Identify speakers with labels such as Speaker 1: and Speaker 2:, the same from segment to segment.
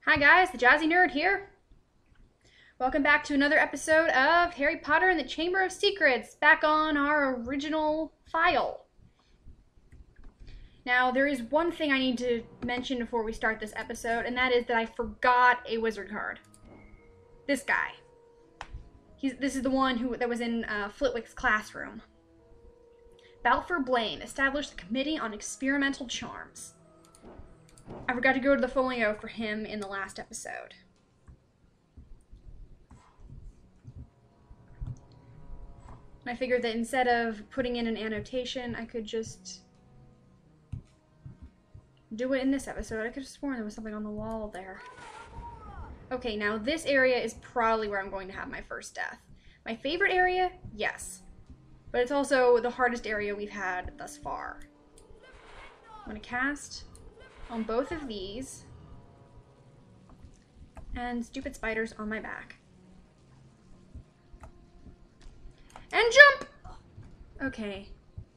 Speaker 1: Hi guys, the Jazzy Nerd here. Welcome back to another episode of Harry Potter and the Chamber of Secrets, back on our original file. Now, there is one thing I need to mention before we start this episode, and that is that I forgot a wizard card. This guy. This is the one that was in Flitwick's classroom. Balfour Blaine established the Committee on Experimental Charms. I forgot to go to the folio for him in the last episode. I figured that instead of putting in an annotation, I could just do it in this episode. I could have sworn there was something on the wall there. Okay, now this area is probably where I'm going to have my first death. My favorite area? Yes. But it's also the hardest area we've had thus far. I'm going to cast on both of these. And stupid spiders on my back. And jump! Okay.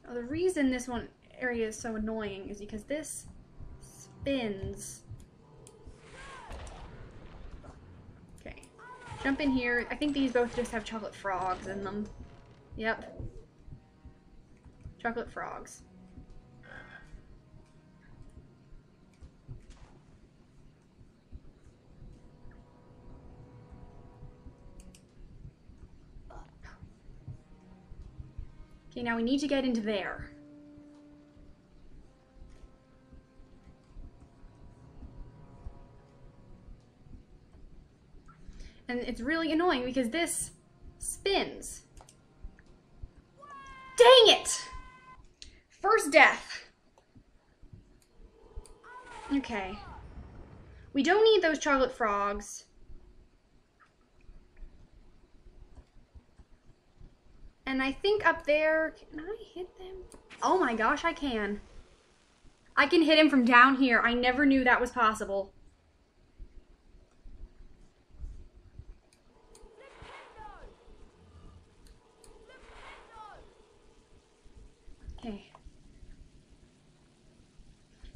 Speaker 1: Now, the reason this one area is so annoying is because this spins. Okay. Jump in here. I think these both just have chocolate frogs in them. Yep. Chocolate frogs. Okay, now we need to get into there. And it's really annoying because this spins. Dang it! First death. Okay. We don't need those chocolate frogs. And I think up there, can I hit them? Oh my gosh, I can. I can hit him from down here. I never knew that was possible. Okay.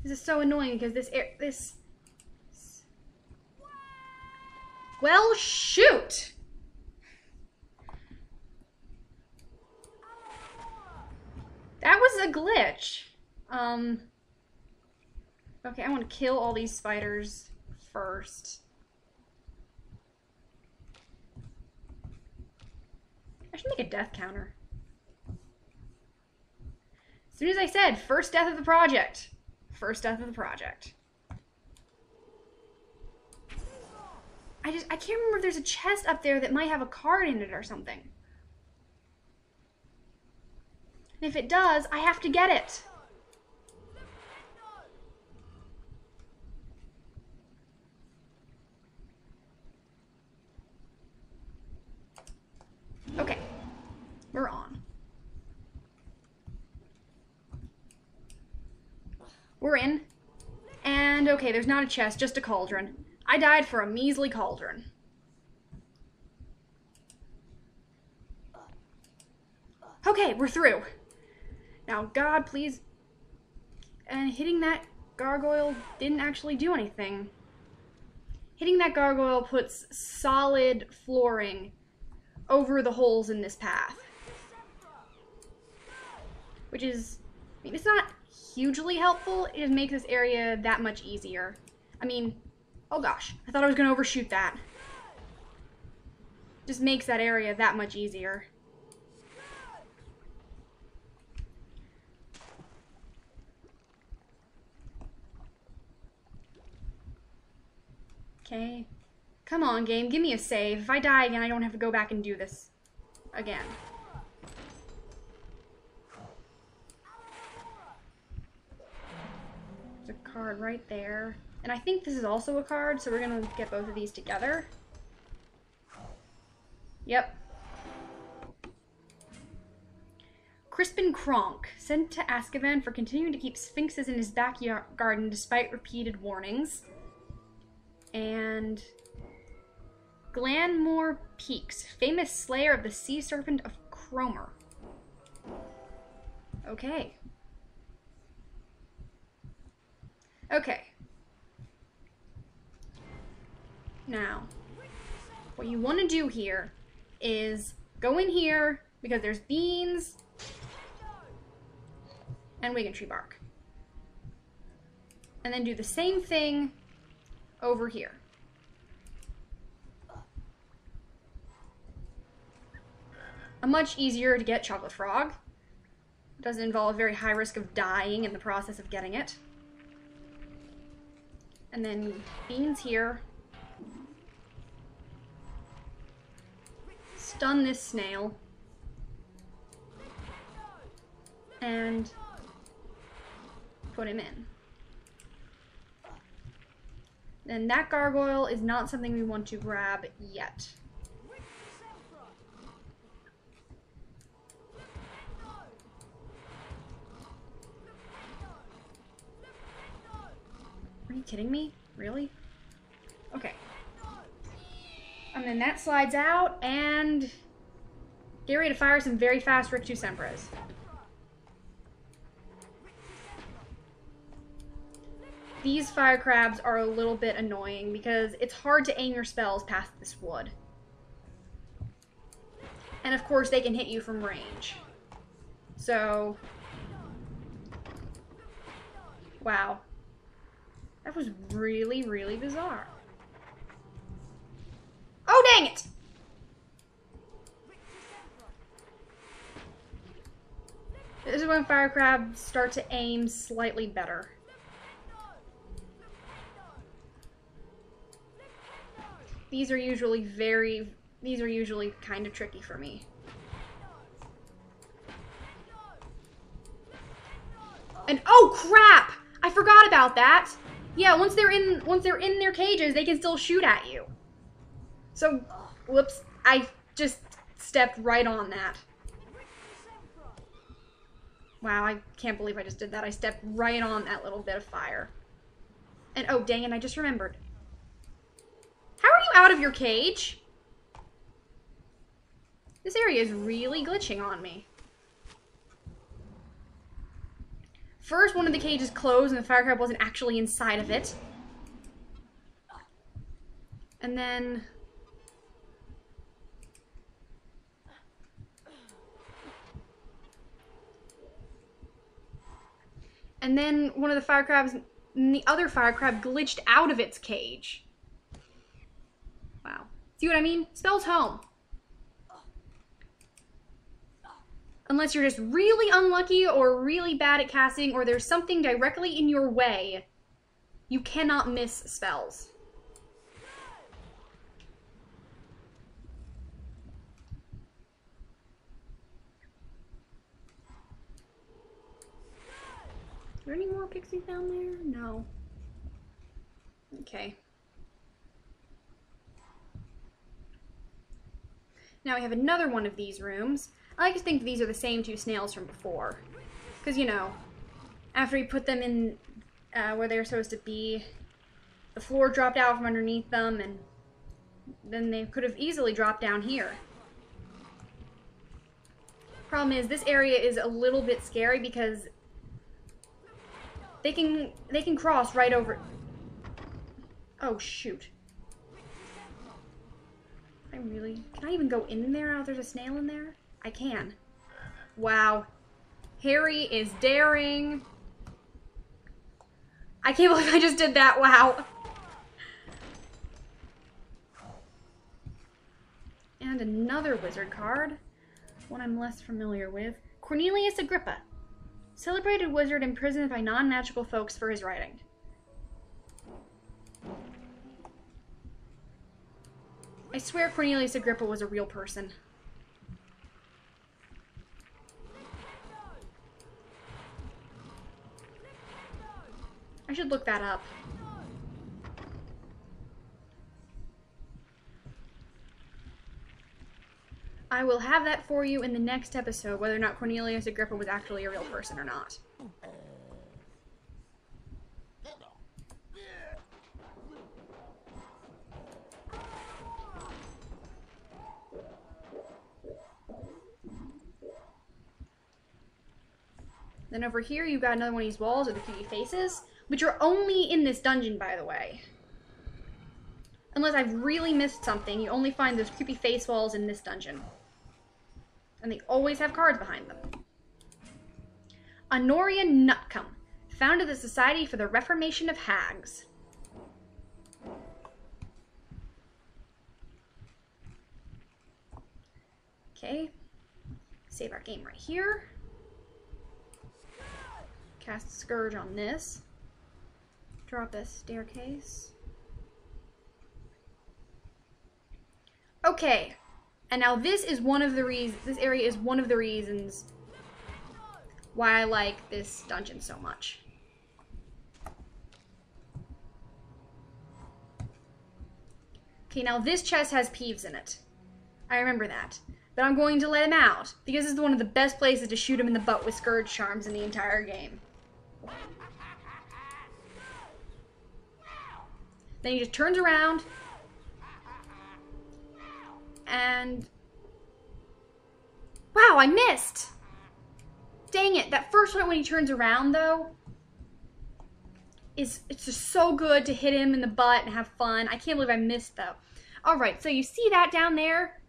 Speaker 1: This is so annoying because this. Well, shoot! That was a glitch. Okay, I want to kill all these spiders first. I should make a death counter. As soon as I said, first death of the project. First death of the project. I can't remember if there's a chest up there that might have a card in it or something. And if it does, I have to get it. Okay, we're on. We're in. And okay, there's not a chest, just a cauldron. I died for a measly cauldron. Okay, we're through. Now, God, please. And hitting that gargoyle didn't actually do anything. Hitting that gargoyle puts solid flooring over the holes in this path. Which is, I mean, it's not hugely helpful. It just makes this area that much easier. I mean, oh gosh, I thought I was going to overshoot that. Just makes that area that much easier. Okay. Come on, game. Give me a save. If I die again, I don't have to go back and do this again. There's a card right there. And I think this is also a card, so we're going to get both of these together. Yep. Crispin Kronk, sent to Azkaban for continuing to keep sphinxes in his backyard garden despite repeated warnings. And Glanmore Peaks, famous slayer of the sea serpent of Cromer. Okay. Okay. Now, what you want to do here is go in here because there's beans and wigan tree bark. And then do the same thing over here. A much easier to get chocolate frog. It doesn't involve a very high risk of dying in the process of getting it. And then beans here. Stun this snail. And put him in. And that gargoyle is not something we want to grab yet. Are you kidding me? Really? Okay. And then that slides out, and get ready to fire some very fast Rictus Sempras. These fire crabs are a little bit annoying because it's hard to aim your spells past this wood. And of course they can hit you from range. So, wow. That was really, really bizarre. Oh, dang it! This is when fire crabs start to aim slightly better. These are usually kind of tricky for me. And oh crap! I forgot about that. Yeah, once they're in their cages, they can still shoot at you. So, whoops, I just stepped right on that. Wow, I can't believe I just did that. I stepped right on that little bit of fire. And oh, dang it, I just remembered. How are you out of your cage? This area is really glitching on me. First, one of the cages closed and the fire crab wasn't actually inside of it. And then... one of the fire crabs, the other fire crab glitched out of its cage. Wow. See what I mean? Spell's home. Unless you're just really unlucky or really bad at casting or there's something directly in your way, you cannot miss spells. Are there any more pixies down there? No. Okay. Now we have another one of these rooms. I like to think these are the same two snails from before. Because, you know, after we put them in where they were supposed to be, the floor dropped out from underneath them, and then they could have easily dropped down here. Problem is, this area is a little bit scary because they can cross right over... Oh, shoot. Can I even go in there now there's a snail in there? I can. Wow. Harry is daring. I can't believe I just did that. Wow. And another wizard card. One I'm less familiar with. Cornelius Agrippa. Celebrated wizard imprisoned by non-magical folks for his writing. I swear Cornelius Agrippa was a real person. I should look that up. I will have that for you in the next episode, whether or not Cornelius Agrippa was actually a real person or not. Then over here, you've got another one of these walls with the cutie faces, which are only in this dungeon, by the way. unless I've really missed something, you only find those creepy face walls in this dungeon. And they always have cards behind them. Honorian Nutcombe, founded the Society for the Reformation of Hags. Okay, save our game right here. Cast Scourge on this. Drop this staircase. Okay, and now this is one of the reasons, this area is one of the reasons why I like this dungeon so much. Okay, now this chest has Peeves in it. I remember that. But I'm going to let him out, because this is one of the best places to shoot him in the butt with Scourge Charms in the entire game. Then he just turns around, and... Wow, I missed! Dang it, that first one when he turns around, though, it's just so good to hit him in the butt and have fun. I can't believe I missed, though. Alright, so you see that down there?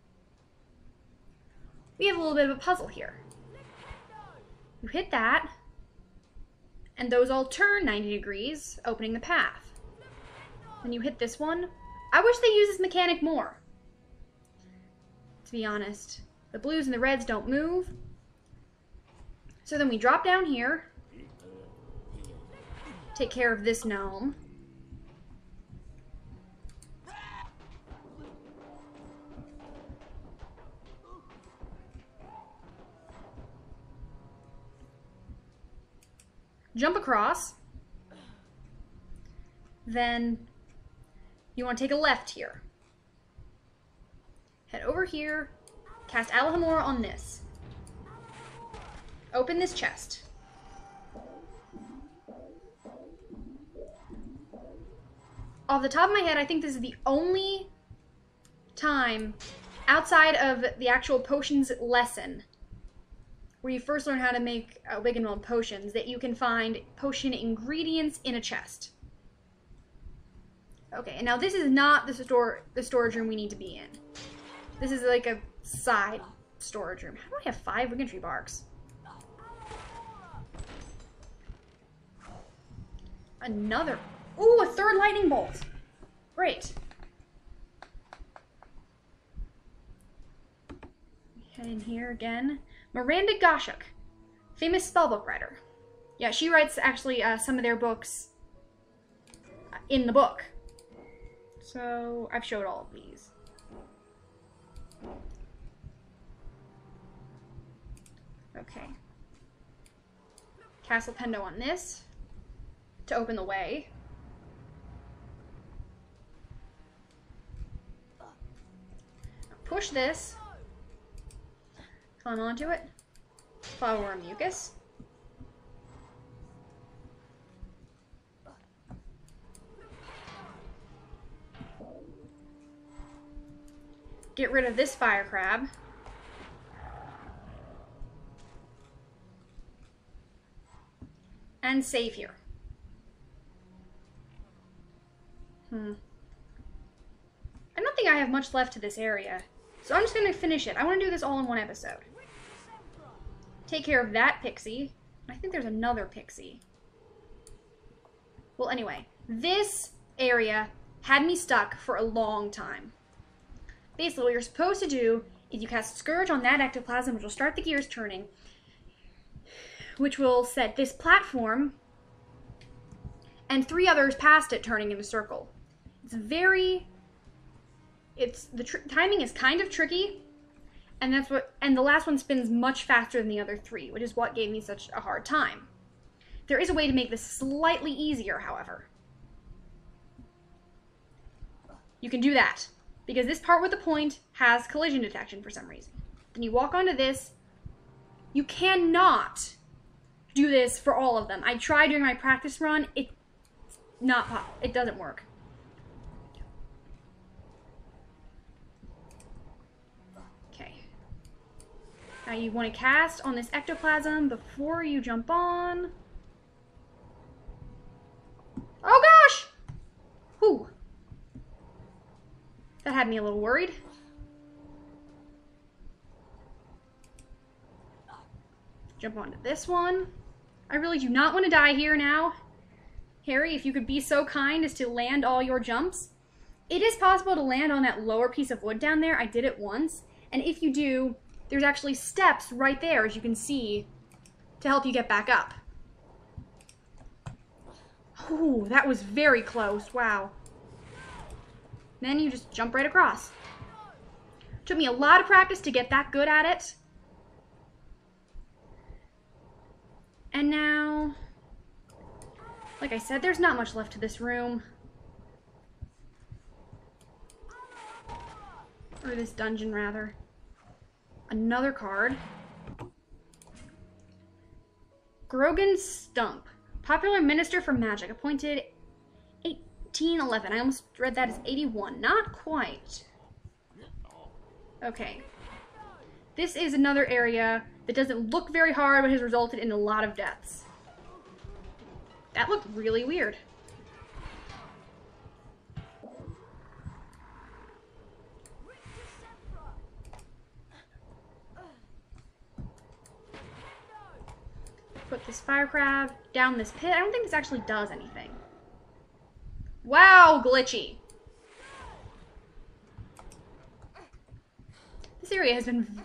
Speaker 1: We have a little bit of a puzzle here. You hit that, and those all turn 90 degrees, opening the path. Then you hit this one. I wish they used this mechanic more. To be honest, the blues and the reds don't move. So then we drop down here, take care of this gnome. Jump across. Then you want to take a left here. Head over here, cast Alhamora on this. Open this chest. Off the top of my head, I think this is the only time outside of the actual potions lesson where you first learn how to make Wiggenweld potions that you can find potion ingredients in a chest. Okay, and now this is not the storage room we need to be in. This is like a side storage room. How do I have 5 Wiggentree barks? Another. Ooh, a third lightning bolt. Great. Head in here again. Miranda Goshuk, famous spellbook writer. Yeah, she writes actually some of their books in the book. So I've showed all of these. Okay. Castle Pendo on this to open the way. Push this. Climb onto it. Flower mucus. Get rid of this fire crab. And save here. I don't think I have much left to this area. So I'm just going to finish it. I want to do this all in one episode. Take care of that pixie. I think there's another pixie. Well, anyway, this area had me stuck for a long time. Basically, what you're supposed to do is you cast Scourge on that ectoplasm, which will start the gears turning, which will set this platform and 3 others past it turning in a circle. The timing is kind of tricky, and the last one spins much faster than the other 3, which is what gave me such a hard time. There is a way to make this slightly easier, however. You can do that, because this part with the point has collision detection for some reason. Then you walk onto this. You cannot do this for all of them. I tried during my practice run. It doesn't work. Okay. Now you want to cast on this ectoplasm before you jump on. Oh gosh! Whew. That had me a little worried. Jump onto this one. I really do not want to die here now. Harry, if you could be so kind as to land all your jumps. It is possible to land on that lower piece of wood down there. I did it once. And if you do, there's actually steps right there, as you can see, to help you get back up. Ooh, that was very close. Wow. Then you just jump right across. Took me a lot of practice to get that good at it. And now, like I said, there's not much left to this room. Or this dungeon, rather. Another card. Grogan Stump. Popular Minister for Magic. Appointed 1811. I almost read that as 81. Not quite. Okay. This is another area that doesn't look very hard, but has resulted in a lot of deaths. That looked really weird. Put this fire crab down this pit. I don't think this actually does anything. Wow, Glitchy.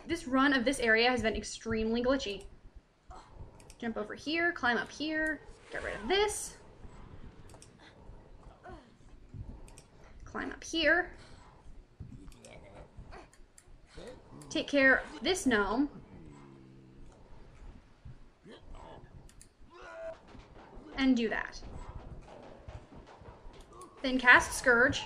Speaker 1: This run of this area has been extremely glitchy. Jump over here, climb up here, get rid of this. Climb up here. Take care of this gnome. And do that. Then cast Scourge.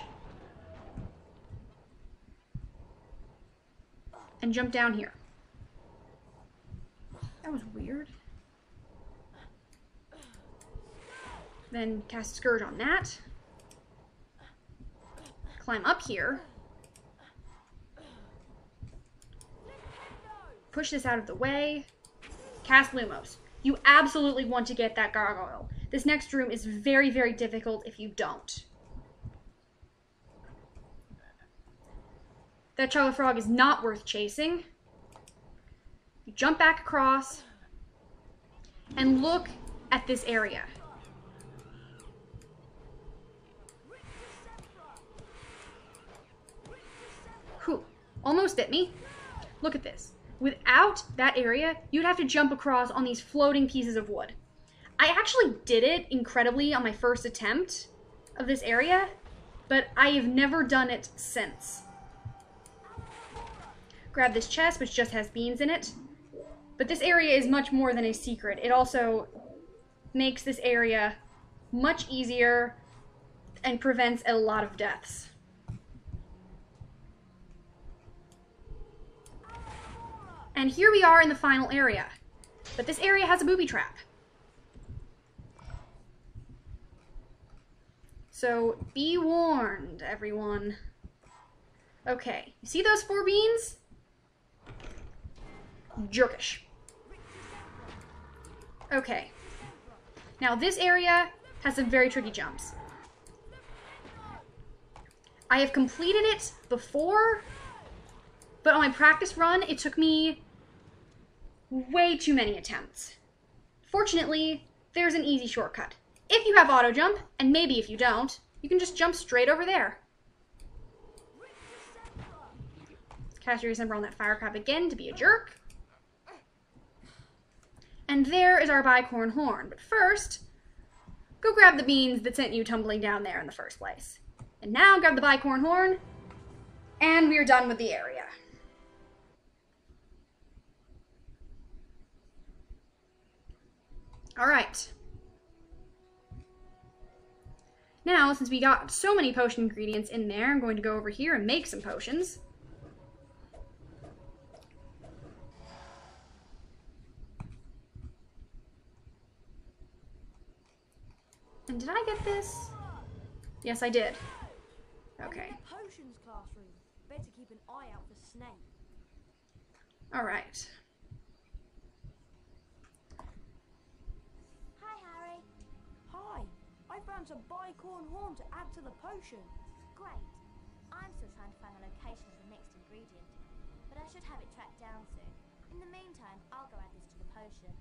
Speaker 1: And jump down here. That was weird. Then cast Scourge on that. Climb up here. Push this out of the way. Cast Lumos. You absolutely want to get that gargoyle. This next room is very, very difficult if you don't. That Charlotte Frog is not worth chasing. You jump back across and look at this area. Whew, almost bit me. Look at this. Without that area, you'd have to jump across on these floating pieces of wood. I actually did it incredibly on my first attempt of this area, but I have never done it since. Grab this chest, which just has beans in it. But this area is much more than a secret. It also makes this area much easier and prevents a lot of deaths. And here we are in the final area. But this area has a booby trap. So be warned, everyone. Okay, you see those 4 beans? Jerkish. Okay. Now this area has some very tricky jumps. I have completed it before, but on my practice run, it took me way too many attempts. Fortunately, there's an easy shortcut. If you have auto jump, and maybe if you don't, you can just jump straight over there. Cast your Resember on that fire crab again to be a jerk. And there is our bicorn horn. But first, go grab the beans that sent you tumbling down there in the first place. And now grab the bicorn horn, and we are done with the area. Alright. Now, since we got so many potion ingredients in there, I'm going to go over here and make some potions. And did I get this? Yes, I did. Okay.
Speaker 2: Potions classroom. Better keep an eye out for Snape.
Speaker 1: All right.
Speaker 2: Hi, Harry. Hi. I found some bicorn horn to add to the potion.
Speaker 3: Great. I'm still trying to find
Speaker 2: ingredient, but I should have it tracked down soon. In the meantime, I'll go add this to the potion.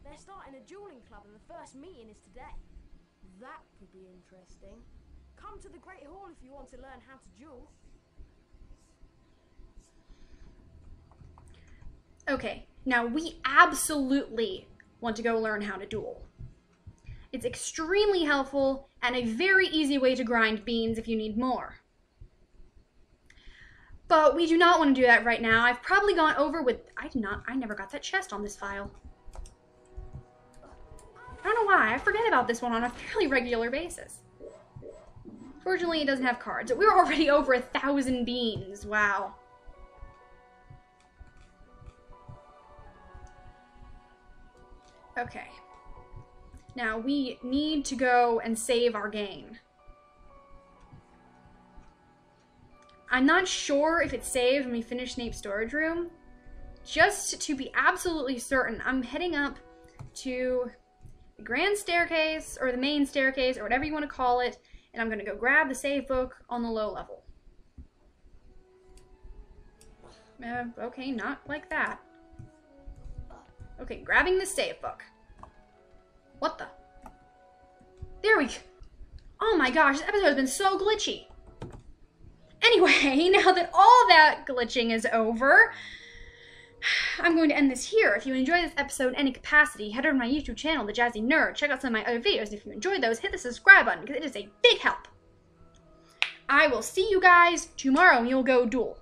Speaker 3: They're starting a dueling club and the first meeting is today. That could be interesting. Come to the Great Hall if you want to learn how to duel.
Speaker 1: Okay, now we absolutely want to go learn how to duel. It's extremely helpful and a very easy way to grind beans if you need more. But we do not want to do that right now. I've probably gone over with... I never got that chest on this file. I don't know why. I forget about this one on a fairly regular basis. Fortunately, it doesn't have cards. We're already over 1,000 beans. Wow. Okay. Now, we need to go and save our game. I'm not sure if it saves when we finish Snape's storage room. Just to be absolutely certain, I'm heading up to the grand staircase, or the main staircase, or whatever you want to call it, and I'm going to go grab the save book on the low level. Okay, not like that. Okay, grabbing the save book. What the? There we go. Oh my gosh, this episode has been so glitchy. Anyway, now that all that glitching is over, I'm going to end this here. If you enjoyed this episode in any capacity, head over to my YouTube channel, The Jazzy Nerd. Check out some of my other videos. If you enjoyed those, hit the subscribe button because it is a big help. I will see you guys tomorrow and you'll go duel.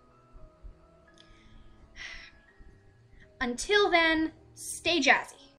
Speaker 1: Until then, stay jazzy.